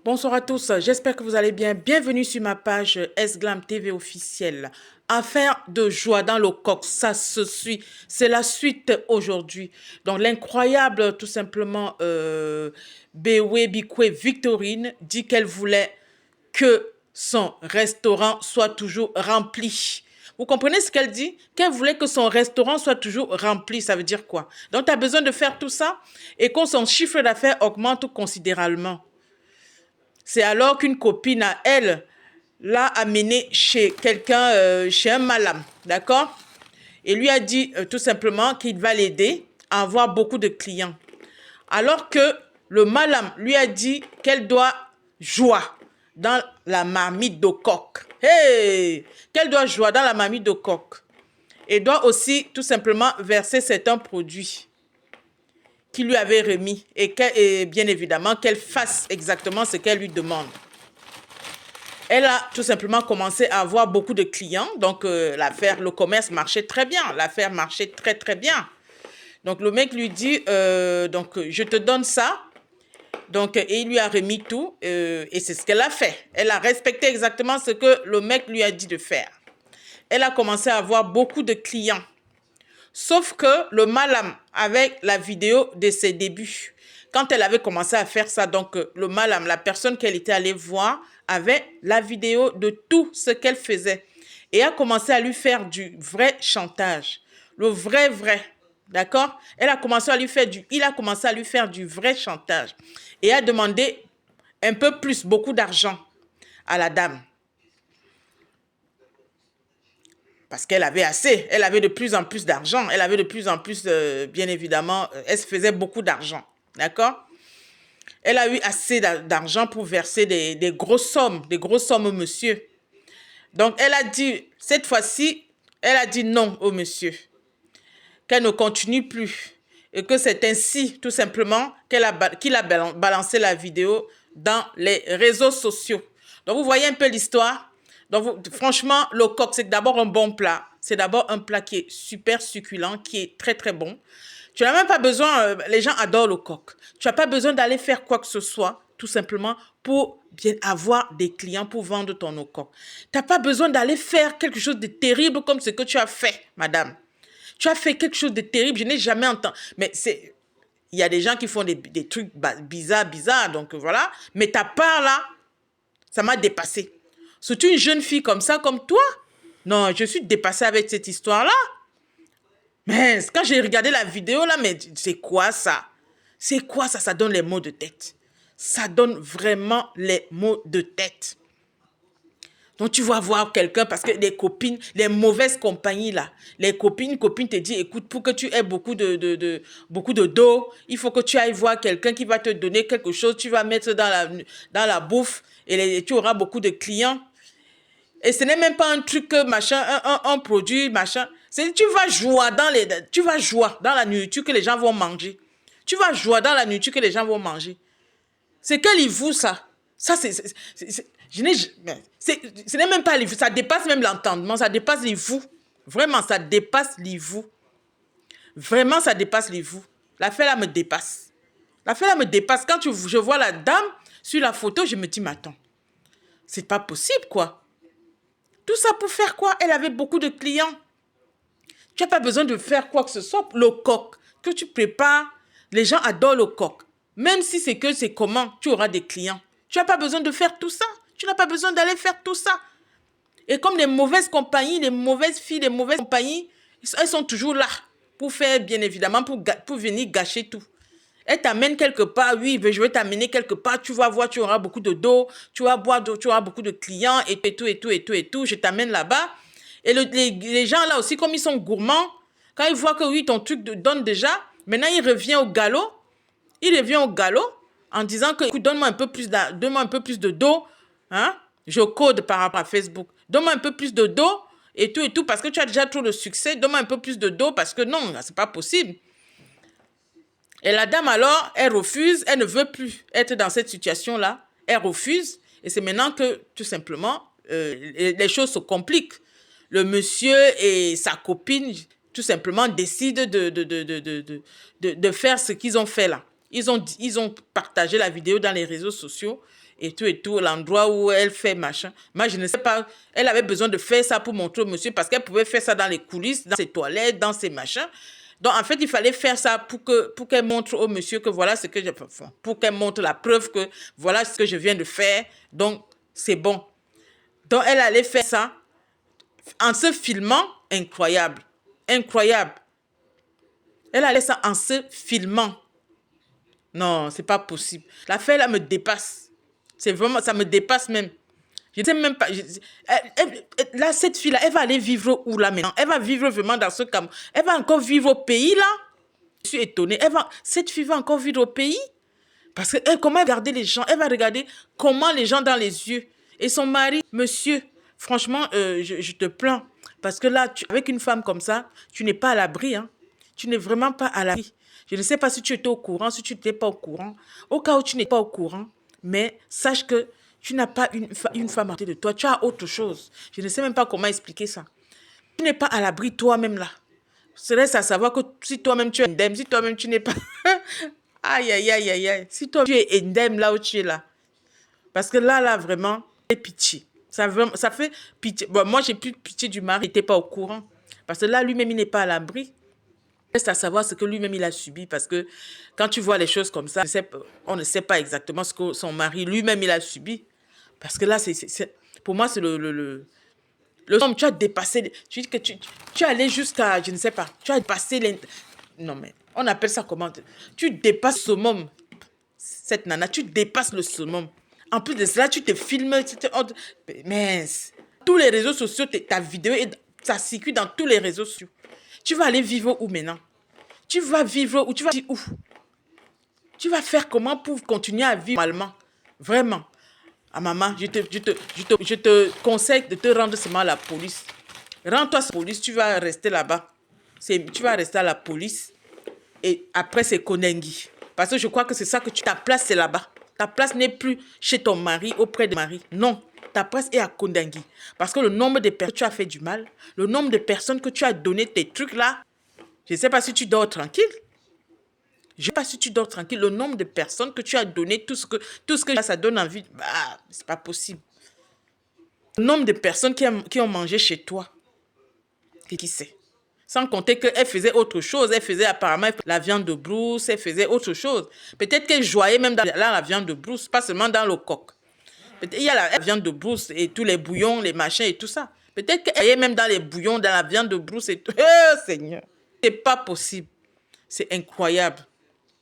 Bonsoir à tous, j'espère que vous allez bien. Bienvenue sur ma page S-Glam TV officielle. Affaire de joie dans le coq, ça se suit. C'est la suite aujourd'hui. Donc l'incroyable, tout simplement, Bewe Bikwe Victorine dit qu'elle voulait que son restaurant soit toujours rempli. Vous comprenez ce qu'elle dit? Qu'elle voulait que son restaurant soit toujours rempli. Ça veut dire quoi? Donc, tu as besoin de faire tout ça et que son chiffre d'affaires augmente considérablement. C'est alors qu'une copine à elle l'a amené chez quelqu'un, chez un malam, d'accord? Et lui a dit tout simplement qu'il va l'aider à avoir beaucoup de clients. Alors que le malam lui a dit qu'elle doit jouer dans la marmite de coq. Hey! Qu'elle doit jouer dans la marmite de coq. Et doit aussi tout simplement verser certains produits qu'il lui avait remis et bien évidemment qu'elle fasse exactement ce qu'elle lui demande. Elle a tout simplement commencé à avoir beaucoup de clients, donc l'affaire, le commerce marchait très bien, l'affaire marchait très très bien. Donc le mec lui dit, donc je te donne ça, donc et il lui a remis tout et c'est ce qu'elle a fait. Elle a respecté exactement ce que le mec lui a dit de faire. Elle a commencé à avoir beaucoup de clients. Sauf que le malam, avec la vidéo de ses débuts, quand elle avait commencé à faire ça, donc le malam, la personne qu'elle était allée voir, avait la vidéo de tout ce qu'elle faisait. Et a commencé à lui faire du vrai chantage. Le vrai, d'accord? Il a commencé à lui faire du vrai chantage. Et a demandé un peu plus, beaucoup d'argent à la dame. Parce qu'elle avait assez, elle avait de plus en plus d'argent, elle avait de plus en plus, bien évidemment, elle se faisait beaucoup d'argent, d'accord? Elle a eu assez d'argent pour verser des grosses sommes au monsieur. Donc, elle a dit, cette fois-ci, elle a dit non au monsieur, qu'elle ne continue plus et que c'est ainsi, tout simplement, qu'il a balancé la vidéo dans les réseaux sociaux. Donc, vous voyez un peu l'histoire. Donc, franchement, le coq, c'est d'abord un bon plat. C'est d'abord un plat qui est super succulent, qui est très, très bon. Tu n'as même pas besoin, les gens adorent le coq. Tu n'as pas besoin d'aller faire quoi que ce soit, tout simplement, pour bien avoir des clients, pour vendre ton coq. Tu n'as pas besoin d'aller faire quelque chose de terrible comme ce que tu as fait, madame. Tu as fait quelque chose de terrible, je n'ai jamais entendu. Mais c'est... Il y a des gens qui font des trucs bizarres, donc voilà. Mais ta part, là, ça m'a dépassé. Surtout une jeune fille comme ça, comme toi. Non, je suis dépassée avec cette histoire-là. Mais quand j'ai regardé la vidéo, là, mais c'est quoi ça? C'est quoi ça? Ça donne les maux de tête. Ça donne vraiment les maux de tête. Donc, tu vas voir quelqu'un parce que les copines, les mauvaises compagnies, là, les copines te disent, écoute, pour que tu aies beaucoup de dos, il faut que tu ailles voir quelqu'un qui va te donner quelque chose, tu vas mettre dans la bouffe et tu auras beaucoup de clients. Et ce n'est même pas un truc, machin, un produit, machin. Tu vas jouer dans la nourriture que les gens vont manger. Tu vas jouer dans la nourriture que les gens vont manger. C'est quel niveau, ça? Ça, ce n'est même pas les vous, ça dépasse même l'entendement, ça dépasse les vous. Vraiment, ça dépasse les vous. Vraiment, ça dépasse les vous. L'affaire là me dépasse. L'affaire là me dépasse. Quand je vois la dame sur la photo, je me dis, mais attends, c'est pas possible, quoi. Tout ça pour faire quoi? Elle avait beaucoup de clients. Tu n'as pas besoin de faire quoi que ce soit. Le coq que tu prépares, les gens adorent le coq. Même si c'est comment, tu auras des clients. Tu n'as pas besoin de faire tout ça. Tu n'as pas besoin d'aller faire tout ça. Et comme les mauvaises compagnies, les mauvaises filles, les mauvaises compagnies, elles sont toujours là pour faire, bien évidemment, pour venir gâcher tout. Elle t'amène quelque part, oui, je vais t'amener quelque part, tu vas voir, tu auras beaucoup de dos, tu vas boire, tu auras beaucoup de clients et tout, je t'amène là-bas. Et les gens là aussi, comme ils sont gourmands, quand ils voient que oui, ton truc donne déjà, maintenant il revient au galop, en disant que, écoute, donne-moi un peu plus de dos, hein, je code par rapport à Facebook, donne-moi un peu plus de dos et tout, parce que tu as déjà trop de succès, donne-moi un peu plus de dos, parce que non, c'est pas possible. Et la dame alors, elle refuse, elle ne veut plus être dans cette situation-là. Elle refuse et c'est maintenant que, tout simplement, les choses se compliquent. Le monsieur et sa copine, tout simplement, décident de faire ce qu'ils ont fait là. Ils ont partagé la vidéo dans les réseaux sociaux et tout, l'endroit où elle fait machin. Moi, je ne sais pas, elle avait besoin de faire ça pour montrer au monsieur parce qu'elle pouvait faire ça dans les coulisses, dans ses toilettes, dans ses machins. Donc, en fait, il fallait faire ça pour qu'elle montre au monsieur que voilà ce que je fais, pour qu'elle montre la preuve que voilà ce que je viens de faire. Donc, c'est bon. Donc, elle allait faire ça en se filmant, incroyable. Incroyable. Elle allait ça en se filmant. Non, c'est pas possible. L'affaire là me dépasse. C'est vraiment, ça me dépasse même. Je ne sais même pas. Là, cette fille-là, elle va aller vivre où là maintenant? Elle va vivre vraiment dans ce camp. Elle va encore vivre au pays là? Je suis étonnée. Cette fille va encore vivre au pays? Parce que comment elle va regarder les gens? Elle va regarder comment les gens dans les yeux. Et son mari, monsieur, franchement, je te plains. Parce que là, avec une femme comme ça, tu n'es pas à l'abri. Hein. Tu n'es vraiment pas à l'abri. Je ne sais pas si tu étais au courant, si tu n'étais pas au courant. Au cas où tu n'es pas au courant, mais sache que tu n'as pas une femme à côté de toi. Tu as autre chose. Je ne sais même pas comment expliquer ça. Tu n'es pas à l'abri toi-même là. C'est reste à savoir que si toi-même tu es indemne, si toi-même tu n'es pas... Aïe, aïe, aïe, aïe, aïe. Si toi tu es indemne là où tu es là. Parce que là, vraiment, c'est pitié. Ça fait pitié. Bon, moi, j'ai plus pitié du mari, il n'était pas au courant. Parce que là, lui-même, il n'est pas à l'abri. Reste à savoir ce que lui-même, il a subi. Parce que quand tu vois les choses comme ça, on ne sait pas exactement ce que son mari, lui-même, il a subi. Parce que là, pour moi, c'est le nombre. Tu as dépassé. Tu dis que tu es allé jusqu'à, je ne sais pas, tu as dépassé non, mais on appelle ça comment? Tu dépasses ce summum. Cette nana, tu dépasses le summum. En plus de cela, tu te filmes. Mince. Tous les réseaux sociaux, ta vidéo, ça circule dans tous les réseaux sociaux. Tu vas aller vivre où maintenant? Tu vas vivre où? Tu vas dire où? Tu vas faire comment pour continuer à vivre normalement? Vraiment. Ah maman, je te conseille de te rendre seulement à la police. Rends-toi à la police, tu vas rester là-bas. Tu vas rester à la police. Et après, c'est Konengi. Parce que je crois que c'est ça que ta place, c'est là-bas. Ta place n'est plus chez ton mari, auprès de mari. Non, ta place est à Kondengi. Parce que le nombre de personnes que tu as fait du mal, le nombre de personnes que tu as donné tes trucs là, je ne sais pas si tu dors tranquille. Je ne sais pas si tu dors tranquille. Le nombre de personnes que tu as donné, tout ce que ça donne envie, bah, c'est pas possible. Le nombre de personnes qui ont mangé chez toi, qui sait? Sans compter qu'elle faisait autre chose. Elle faisait apparemment la viande de brousse, elle faisait autre chose. Peut-être qu'elle joignait même dans la viande de brousse, pas seulement dans le coq. Peut-être il y a la viande de brousse et tous les bouillons, les machins et tout ça. Peut-être qu'elle est même dans les bouillons, dans la viande de brousse et tout. Oh Seigneur, c'est pas possible. C'est incroyable.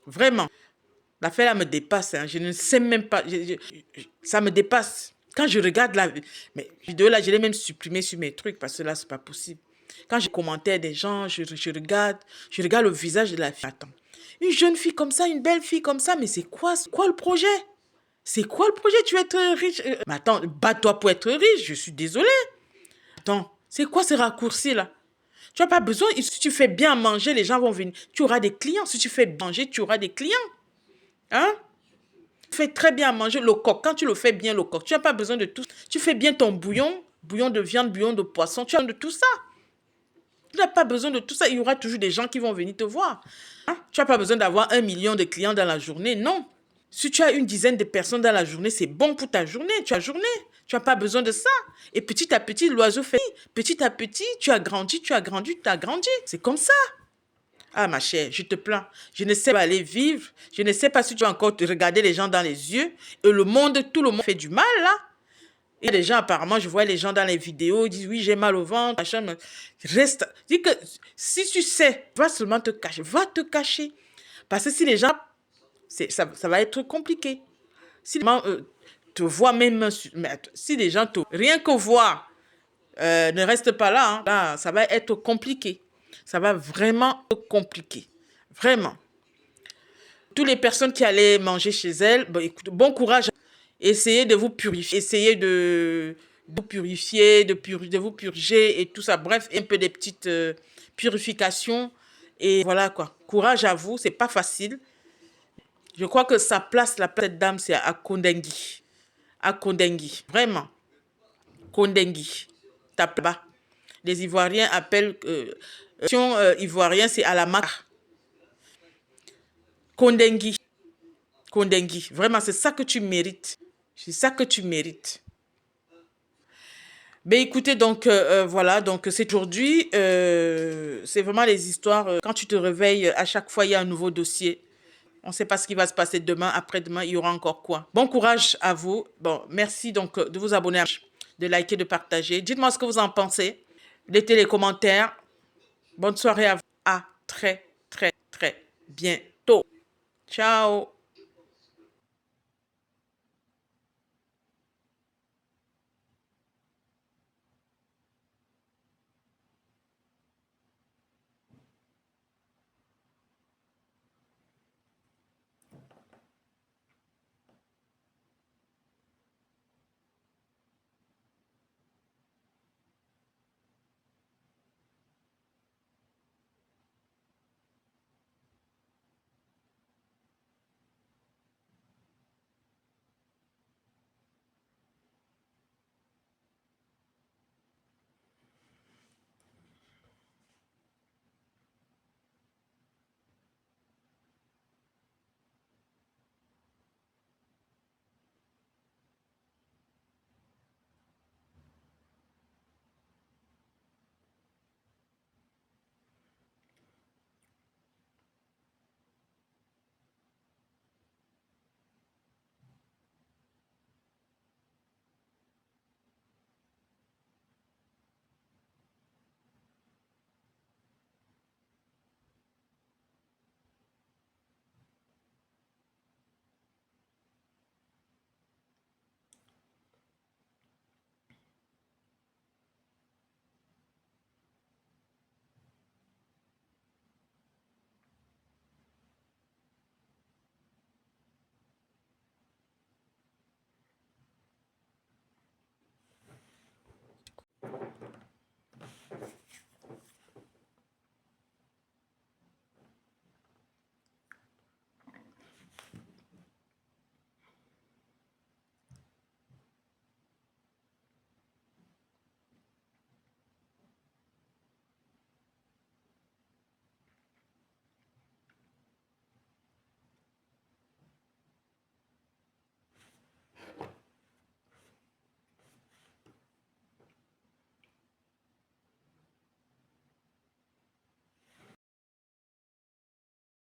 Vraiment. L'affaire là me dépasse. Hein. Je ne sais même pas. Ça me dépasse. Quand je regarde la vidéo là, je l'ai même supprimée sur mes trucs parce que là, c'est pas possible. Quand je commentais des gens, je regarde le visage de la fille. Attends, une jeune fille comme ça, une belle fille comme ça, mais c'est quoi le projet? C'est quoi le projet? Tu veux être riche? Mais attends, bats-toi pour être riche, je suis désolée. Attends, c'est quoi ce raccourci-là? Tu n'as pas besoin, si tu fais bien manger, les gens vont venir. Tu auras des clients. Si tu fais manger, tu auras des clients. Hein? Tu fais très bien manger le coq. Quand tu le fais bien, le coq, tu n'as pas besoin de tout. Tu fais bien ton bouillon de viande, bouillon de poisson, tu as de tout ça. Tu n'as pas besoin de tout ça. Il y aura toujours des gens qui vont venir te voir. Hein? Tu n'as pas besoin d'avoir 1 million de clients dans la journée. Non. Si tu as une dizaine de personnes dans la journée, c'est bon pour ta journée. Tu n'as pas besoin de ça. Et petit à petit, l'oiseau fait. Petit à petit, tu as grandi. C'est comme ça. Ah, ma chère, je te plains. Je ne sais pas aller vivre. Je ne sais pas si tu vas encore te regarder les gens dans les yeux. Et tout le monde fait du mal, là. Il y a des gens, apparemment, je vois les gens dans les vidéos, ils disent, oui, j'ai mal au ventre, machin. Reste. Dis que si tu sais, va seulement te cacher. Va te cacher. Parce que si les gens, ça va être compliqué. Si les gens te voient même, si les gens rien que voir, ne reste pas là, hein, là, ça va être compliqué. Ça va vraiment être compliqué. Vraiment. Toutes les personnes qui allaient manger chez elles, écoute, bon courage. Essayez de vous purifier. Essayez de vous purifier, de vous purger et tout ça. Bref, un peu des petites purifications. Et voilà quoi. Courage à vous. C'est pas facile. Je crois que la place de cette dame, c'est à Kondengi. À Kondengi. Vraiment. Kondengi. Tape là-bas. Les Ivoiriens appellent... ivoirien, c'est à la marque. Kondengi. Kondengui. Vraiment, c'est ça que tu mérites. C'est ça que tu mérites. Ben écoutez, donc voilà, donc c'est aujourd'hui, c'est vraiment les histoires. Quand tu te réveilles, à chaque fois, il y a un nouveau dossier. On ne sait pas ce qui va se passer demain, après-demain, il y aura encore quoi. Bon courage à vous. Bon, merci donc de vous abonner, de liker, de partager. Dites-moi ce que vous en pensez. Mettez les commentaires. Bonne soirée à vous. À très, très, très bientôt. Ciao.